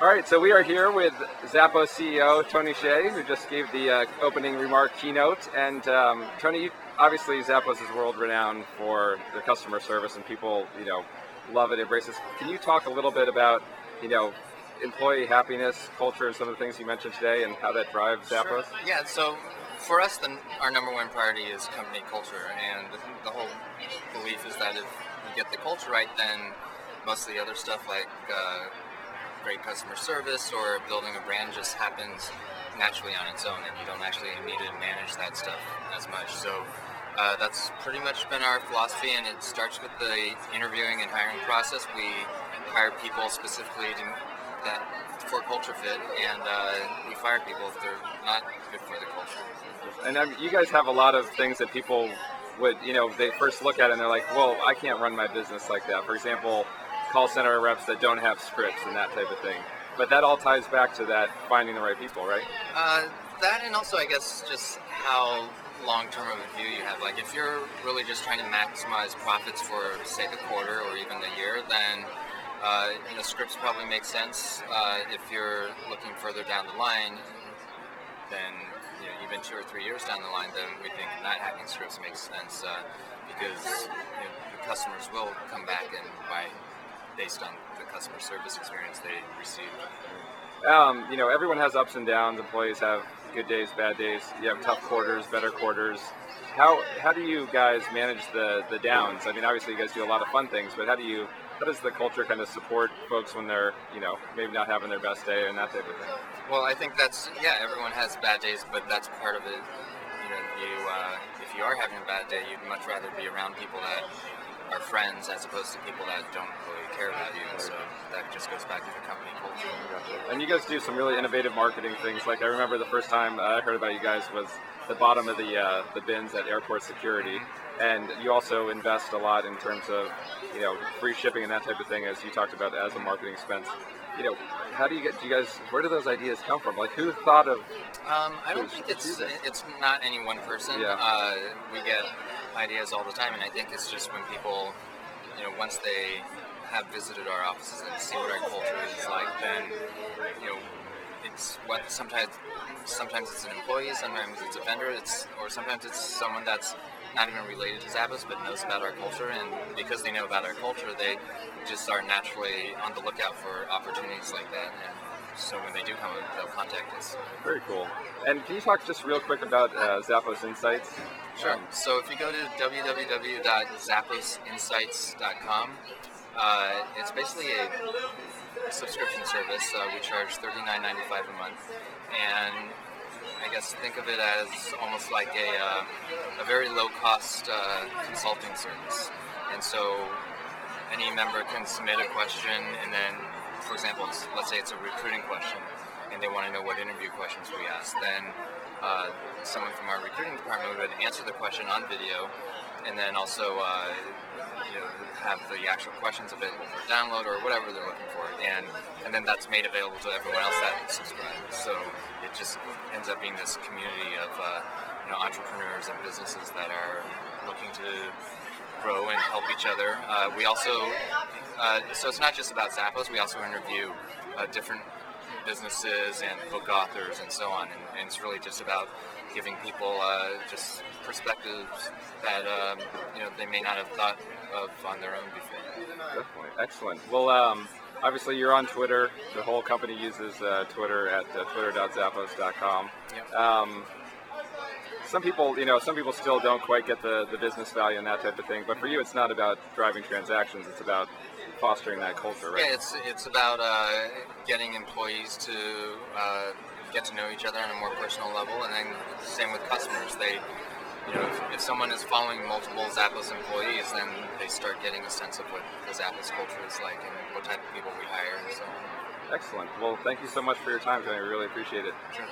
All right, so we are here with Zappos CEO Tony Hsieh, who just gave the opening remark keynote. And Tony, obviously Zappos is world renowned for the customer service, and people, love it, embrace it. Can you talk a little bit about, employee happiness, culture, and some of the things you mentioned today, and how that drives Zappos? Sure. Yeah, so for us, our number one priority is company culture, and the whole belief is that if you get the culture right, then most of the other stuff like great customer service or building a brand just happens naturally on its own, and you don't actually need to manage that stuff as much. So that's pretty much been our philosophy, and it starts with the interviewing and hiring process. We hire people specifically for culture fit, and we fire people if they're not good for the culture. And you guys have a lot of things that people would, they first look at it and they're like, well, I can't run my business like that. For example, call center reps that don't have scripts and that type of thing. But that all ties back to that finding the right people, right? That, and also I guess just how long-term of a view you have. Like if you're really just trying to maximize profits for, say, the quarter or even the year, then scripts probably make sense. If you're looking further down the line, then even 2 or 3 years down the line, then we think not having scripts makes sense because the customers will come back and buy based on the customer service experience they received. Everyone has ups and downs. Employees have good days, bad days. You have tough quarters, better quarters. How do you guys manage the downs? I mean, obviously you guys do a lot of fun things, but how does the culture kind of support folks when they're, maybe not having their best day and that type of thing? Well, I think everyone has bad days, but that's part of it. If you are having a bad day, you'd much rather be around people that are friends as opposed to people that don't really care about you. And so that just goes back to the company culture. And you guys do some really innovative marketing things. Like I remember the first time I heard about you guys was the bottom of the bins at airport security. And you also invest a lot in terms of, free shipping and that type of thing, as you talked about as a marketing expense. How do you guys, where do those ideas come from? Like who thought of? I don't think it's not any one person. Yeah. We get ideas all the time, and I think it's just when people, once they have visited our offices and see what our culture is like, then, it's what sometimes it's an employee, sometimes it's a vendor, or sometimes it's someone that's not even related to Zappos but knows about our culture, and because they know about our culture, they just are naturally on the lookout for opportunities like that. And so when they do come, they'll contact us. Very cool. And can you talk just real quick about Zappos Insights? Sure. So if you go to www.zapposinsights.com, it's basically a subscription service. We charge $39.95 a month, and I guess think of it as almost like a very low-cost consulting service. And so any member can submit a question, and then, for example, let's say it's a recruiting question, and they want to know what interview questions we ask. Then someone from our recruiting department would answer the question on video, and then also have the actual questions available for download or whatever they're looking for, and then that's made available to everyone else that subscribes. So it just ends up being this community of entrepreneurs and businesses that are looking to grow and help each other. We also, so it's not just about Zappos. We also interview different businesses and book authors and so on, and it's really just about giving people just perspectives that they may not have thought of on their own before. Definitely. Excellent. Well, obviously you're on Twitter. The whole company uses Twitter at twitter.zappos.com. Yep. Some people still don't quite get the business value and that type of thing. But for you, it's not about driving transactions. It's about fostering that culture, right? Yeah, it's about getting employees to get to know each other on a more personal level, and then same with customers. They, if someone is following multiple Zappos employees, then they start getting a sense of what the Zappos culture is like and what type of people we hire and so on. Excellent. Well, thank you so much for your time, Tony. We really appreciate it. Sure.